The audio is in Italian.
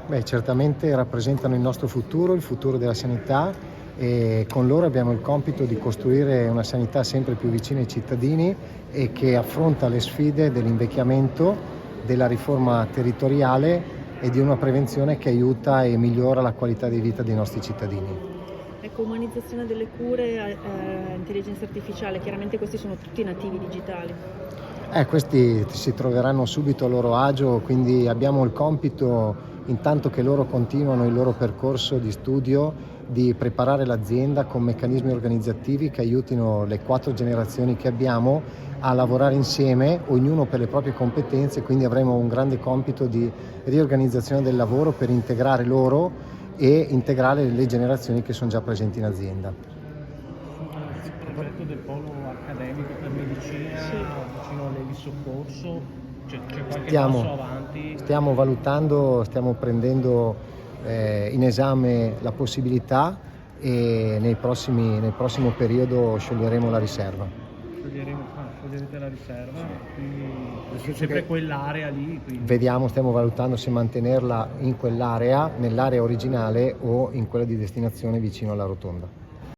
Beh, certamente rappresentano il nostro futuro, il futuro della sanità, e con loro abbiamo il compito di costruire una sanità sempre più vicina ai cittadini e che affronta le sfide dell'invecchiamento, della riforma territoriale e di una prevenzione che aiuta e migliora la qualità di vita dei nostri cittadini. Ecco, umanizzazione delle cure, intelligenza artificiale, chiaramente questi sono tutti nativi digitali. Questi si troveranno subito a loro agio, quindi abbiamo il compito, intanto che loro continuano il loro percorso di studio, di preparare l'azienda con meccanismi organizzativi che aiutino le 4 generazioni che abbiamo a lavorare insieme, ognuno per le proprie competenze, quindi avremo un grande compito di riorganizzazione del lavoro per integrare loro e integrare le generazioni che sono già presenti in azienda. Sul progetto del polo accademico per medicina Sì. vicino all'Eli Soccorso, c'è qualche Stiamo, passo avanti? stiamo valutando, stiamo prendendo in esame la possibilità e nel prossimo periodo scioglieremo la riserva. Scioglierete la riserva, quindi Nel senso sempre che quell'area lì. Quindi. vediamo, stiamo valutando se mantenerla in quell'area, nell'area originale o in quella di destinazione vicino alla rotonda.